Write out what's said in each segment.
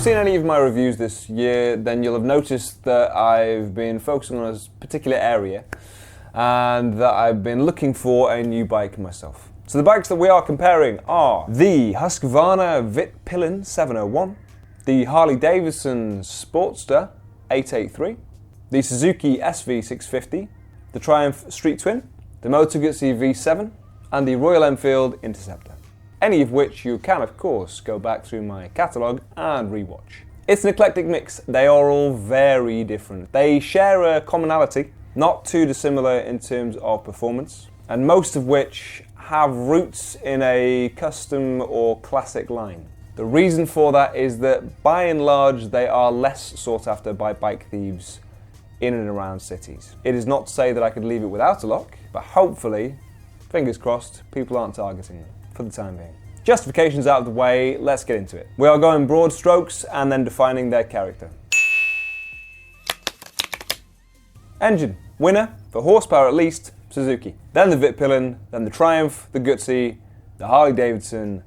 seen any of my reviews this year, then you'll have noticed that I've been focusing on a particular area and that I've been looking for a new bike myself. So the bikes that we are comparing are the Husqvarna Vitpilen 701, the Harley Davidson Sportster 883, the Suzuki SV650, the Triumph Street Twin, the Moto Guzzi V7, and the Royal Enfield Interceptor. Any of which you can, of course, go back through my catalogue and rewatch. It's an eclectic mix. They are all very different. They share a commonality, not too dissimilar in terms of performance, and most of which have roots in a custom or classic line. The reason for that is that, by and large, they are less sought after by bike thieves in and around cities. It is not to say that I could leave it without a lock, but hopefully, fingers crossed, people aren't targeting them for the time being. Justifications out of the way, let's get into it. We are going broad strokes and then defining their character. Engine, winner, for horsepower at least, Suzuki. Then the Vitpilen, then the Triumph, the Guzzi, the Harley Davidson,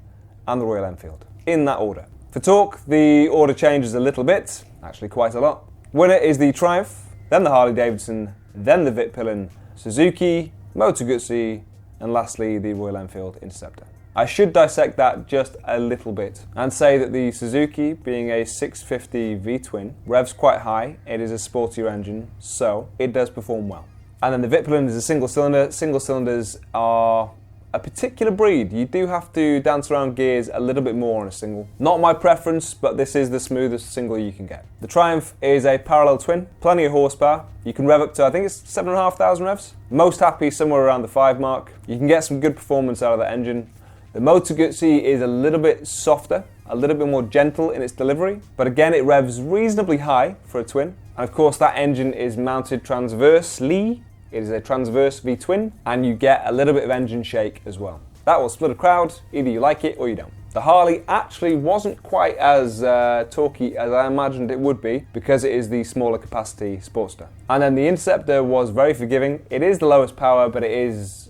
and the Royal Enfield. In that order. For torque, the order changes a little bit, actually quite a lot. Winner is the Triumph, then the Harley Davidson, then the Vitpilen, Suzuki, Moto Guzzi, and lastly the Royal Enfield Interceptor. I should dissect that just a little bit and say that the Suzuki, being a 650 V-twin, revs quite high. It is a sportier engine, so it does perform well. And then the Vitpilen is a single cylinder. Single cylinders are a particular breed. You do have to dance around gears a little bit more on a single. Not my preference, but this is the smoothest single you can get. The Triumph is a parallel twin, plenty of horsepower. You can rev up to, I think it's 7,500 revs. Most happy somewhere around the 5 mark. You can get some good performance out of that engine. The Moto Guzzi is a little bit softer, a little bit more gentle in its delivery, but again it revs reasonably high for a twin. And of course that engine is mounted transversely. It is a transverse V-twin, and you get a little bit of engine shake as well. That will split a crowd, either you like it or you don't. The Harley actually wasn't quite as torquey as I imagined it would be, because it is the smaller capacity Sportster. And then the Interceptor was very forgiving. It is the lowest power, but it is,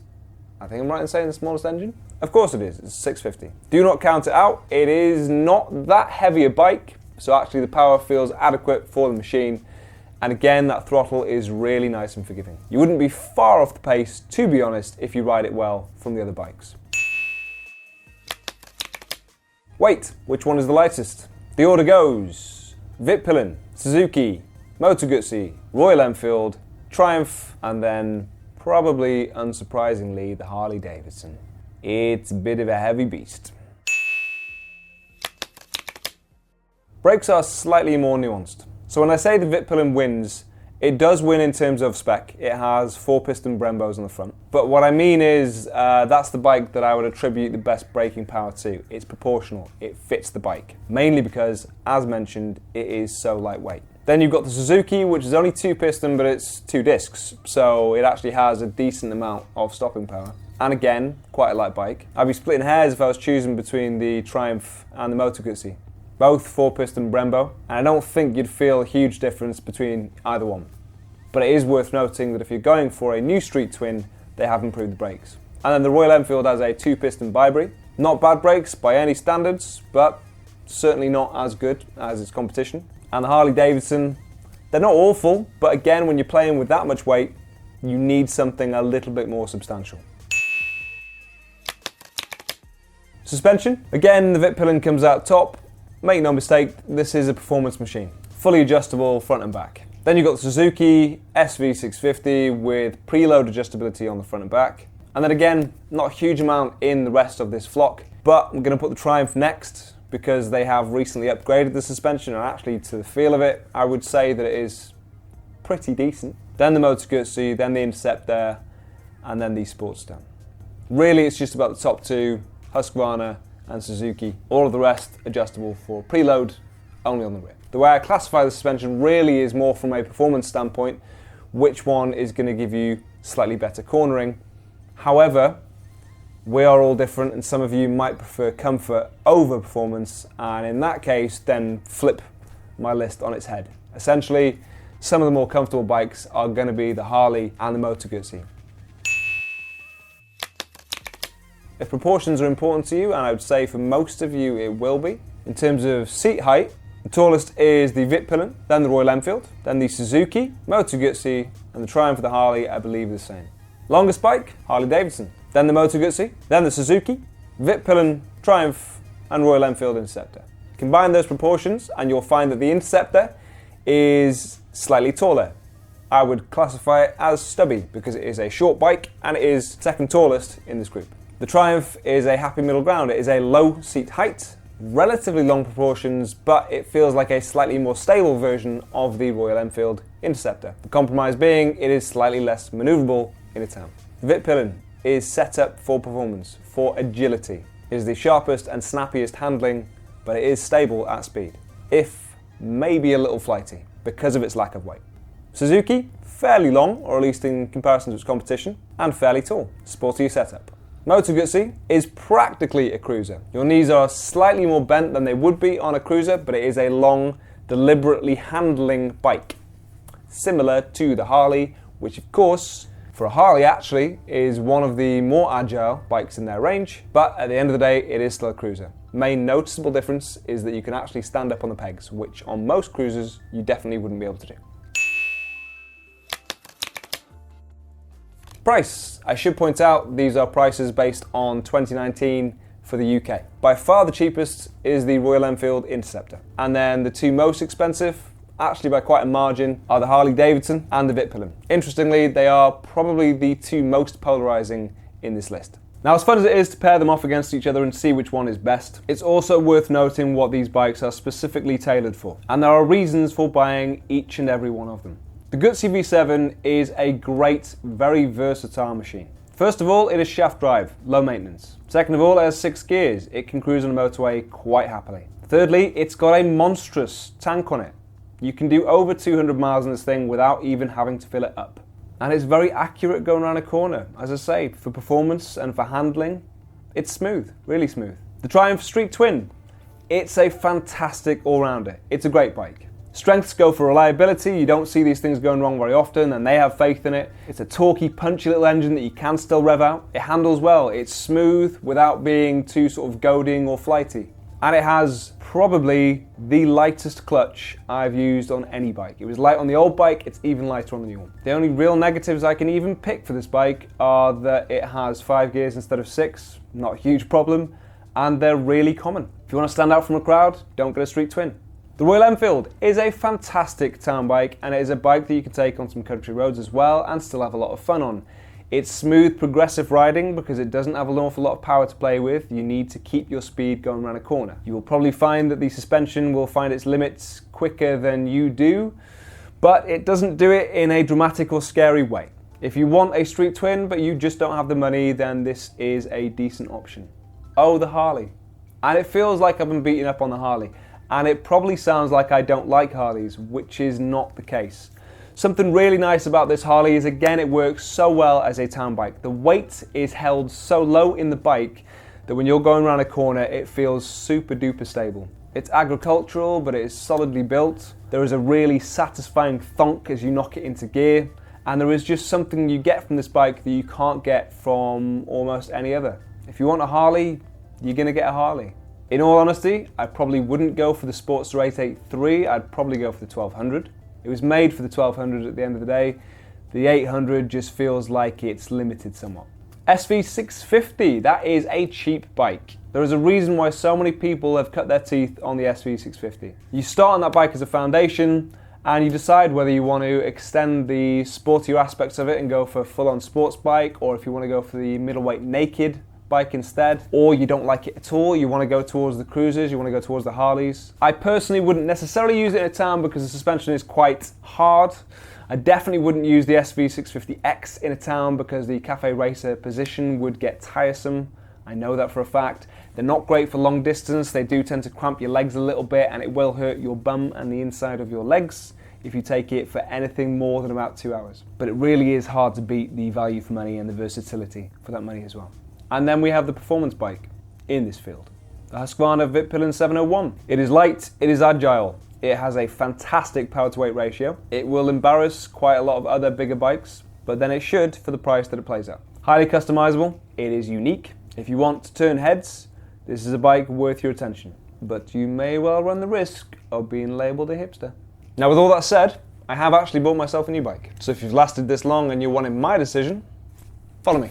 I think I'm right in saying, the smallest engine? Of course it is, it's 650. Do not count it out. It is not that heavy a bike, so actually the power feels adequate for the machine. And again, that throttle is really nice and forgiving. You wouldn't be far off the pace, to be honest, if you ride it well from the other bikes. Weight, which one is the lightest? The order goes Vitpilen, Suzuki, Moto Guzzi, Royal Enfield, Triumph, and then, probably unsurprisingly, the Harley Davidson. It's a bit of a heavy beast. Brakes are slightly more nuanced. So when I say the Vitpilen wins, it does win in terms of spec. It has 4-piston Brembos on the front. But what I mean is, that's the bike that I would attribute the best braking power to. It's proportional. It fits the bike. Mainly because, as mentioned, it is so lightweight. Then you've got the Suzuki, which is only 2-piston, but it's 2 discs. So it actually has a decent amount of stopping power. And again, quite a light bike. I'd be splitting hairs if I was choosing between the Triumph and the Moto Guzzi. Both 4-piston Brembo, and I don't think you'd feel a huge difference between either one. But it is worth noting that if you're going for a new street twin, they have improved the brakes. And then the Royal Enfield has a 2-piston Bi-Brake. Not bad brakes by any standards, but certainly not as good as its competition. And the Harley Davidson, they're not awful, but again, when you're playing with that much weight, you need something a little bit more substantial. Suspension, again, the Vitpilen comes out top. Make no mistake, this is a performance machine. Fully adjustable front and back. Then you've got the Suzuki SV650 with preload adjustability on the front and back. And then again, not a huge amount in the rest of this flock, but I'm going to put the Triumph next because they have recently upgraded the suspension, and actually to the feel of it, I would say that it is pretty decent. Then the Moto Guzzi, then the Interceptor, and then the Sportster. Really, it's just about the top two, Husqvarna and Suzuki. All of the rest adjustable for preload, only on the rear. The way I classify the suspension really is more from a performance standpoint, which one is going to give you slightly better cornering. However, we are all different, and some of you might prefer comfort over performance, and in that case, then flip my list on its head. Essentially, some of the more comfortable bikes are going to be the Harley and the Moto Guzzi. If proportions are important to you, and I would say for most of you it will be, in terms of seat height, The tallest is the Vitpilen, then the Royal Enfield, then the Suzuki, Moto Guzzi, and the Triumph of the Harley, I believe, is the same. Longest bike, Harley Davidson, then the Moto Guzzi, then the Suzuki, Vitpilen, Triumph, and Royal Enfield Interceptor. Combine those proportions and you'll find that the Interceptor is slightly taller. I would classify it as stubby because it is a short bike and it is second tallest in this group. The Triumph is a happy middle ground. It is a low seat height, relatively long proportions, but it feels like a slightly more stable version of the Royal Enfield Interceptor. The compromise being it is slightly less manoeuvrable in a town. The Vitpilen is set up for performance, for agility. It is the sharpest and snappiest handling, but it is stable at speed, if maybe a little flighty because of its lack of weight. Suzuki, fairly long, or at least in comparison to its competition, and fairly tall, sporty setup. Moto Guzzi is practically a cruiser. Your knees are slightly more bent than they would be on a cruiser, but it is a long, deliberately handling bike. Similar to the Harley, which of course, for a Harley actually, is one of the more agile bikes in their range, but at the end of the day, it is still a cruiser. Main noticeable difference is that you can actually stand up on the pegs, which on most cruisers, you definitely wouldn't be able to do. Price. I should point out these are prices based on 2019 for the UK. By far the cheapest is the Royal Enfield Interceptor. And then the two most expensive, actually by quite a margin, are the Harley Davidson and the Vitpilen. Interestingly, they are probably the two most polarizing in this list. Now, as fun as it is to pair them off against each other and see which one is best, it's also worth noting what these bikes are specifically tailored for. And there are reasons for buying each and every one of them. The Guzzi V7 is a great, very versatile machine. First of all, it is shaft drive, low maintenance. Second of all, it has 6 gears. It can cruise on a motorway quite happily. Thirdly, it's got a monstrous tank on it. You can do over 200 miles in this thing without even having to fill it up. And it's very accurate going around a corner. As I say, for performance and for handling, it's smooth, really smooth. The Triumph Street Twin, it's a fantastic all-rounder. It's a great bike. Strengths go for reliability. You don't see these things going wrong very often, and they have faith in it. It's a torquey, punchy little engine that you can still rev out. It handles well. It's smooth without being too sort of goading or flighty. And it has probably the lightest clutch I've used on any bike. It was light on the old bike, it's even lighter on the new one. The only real negatives I can even pick for this bike are that it has 5 gears instead of 6, not a huge problem, and they're really common. If you want to stand out from a crowd, don't get a Street Twin. The Royal Enfield is a fantastic town bike, and it is a bike that you can take on some country roads as well and still have a lot of fun on. It's smooth, progressive riding because it doesn't have an awful lot of power to play with. You need to keep your speed going around a corner. You will probably find that the suspension will find its limits quicker than you do, but it doesn't do it in a dramatic or scary way. If you want a Street Twin but you just don't have the money, then this is a decent option. Oh, the Harley. And it feels like I've been beating up on the Harley. And it probably sounds like I don't like Harleys, which is not the case. Something really nice about this Harley is, again, it works so well as a town bike. The weight is held so low in the bike that when you're going around a corner, it feels super duper stable. It's agricultural, but it is solidly built. There is a really satisfying thunk as you knock it into gear. And there is just something you get from this bike that you can't get from almost any other. If you want a Harley, you're gonna get a Harley. In all honesty, I probably wouldn't go for the Sportster 883, I'd probably go for the 1200. It was made for the 1200 at the end of the day. The 800 just feels like it's limited somewhat. SV650, that is a cheap bike. There is a reason why so many people have cut their teeth on the SV650. You start on that bike as a foundation and you decide whether you want to extend the sportier aspects of it and go for a full-on sports bike, or if you want to go for the middleweight naked bike instead, or you don't like it at all, you want to go towards the cruisers, you want to go towards the Harleys. I personally wouldn't necessarily use it in a town because the suspension is quite hard. I definitely wouldn't use the SV650X in a town because the cafe racer position would get tiresome. I know that for a fact. They're not great for long distance. They do tend to cramp your legs a little bit, and it will hurt your bum and the inside of your legs if you take it for anything more than about 2 hours. But it really is hard to beat the value for money and the versatility for that money as well. And then we have the performance bike in this field, the Husqvarna Vitpilen 701. It is light, it is agile, it has a fantastic power to weight ratio. It will embarrass quite a lot of other bigger bikes, but then it should for the price that it plays at. Highly customizable, it is unique. If you want to turn heads, this is a bike worth your attention. but you may well run the risk of being labelled a hipster. Now, with all that said, I have actually bought myself a new bike. So if you've lasted this long and you're wanting my decision, follow me.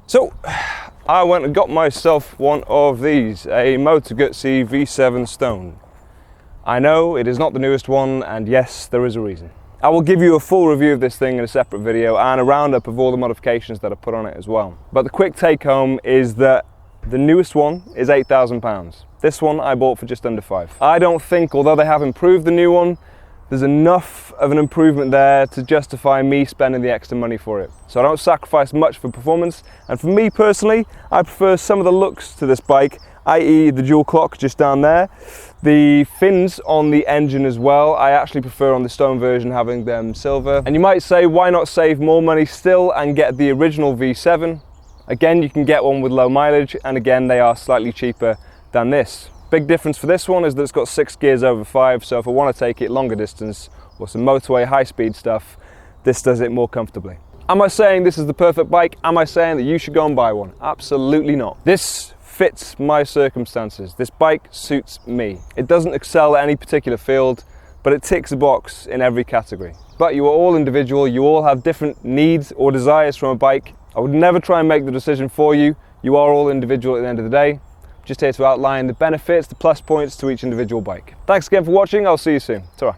So, I went and got myself one of these, a Moto Guzzi V7 Stone. I know it is not the newest one, and yes, there is a reason. I will give you a full review of this thing in a separate video and a roundup of all the modifications that I put on it as well. But the quick take home is that the newest one is £8,000. This one I bought for just under £5,000. I don't think, although they have improved the new one, there's enough of an improvement there to justify me spending the extra money for it. So I don't sacrifice much for performance, and for me personally, I prefer some of the looks to this bike, i.e. the dual clock just down there. The fins on the engine as well, I actually prefer on the Stone version having them silver. And you might say, why not save more money still and get the original V7? Again, you can get one with low mileage, and again, they are slightly cheaper than this. Big difference for this one is that it's got 6 gears over 5, so if I want to take it longer distance or some motorway high-speed stuff, this does it more comfortably. Am I saying this is the perfect bike? Am I saying that you should go and buy one? Absolutely not. This fits my circumstances. This bike suits me. It doesn't excel at any particular field, but it ticks a box in every category. But you are all individual, you all have different needs or desires from a bike. I would never try and make the decision for you. You are all individual at the end of the day. Just here to outline the benefits, the plus points to each individual bike. Thanks again for watching, I'll see you soon. Ta-ra.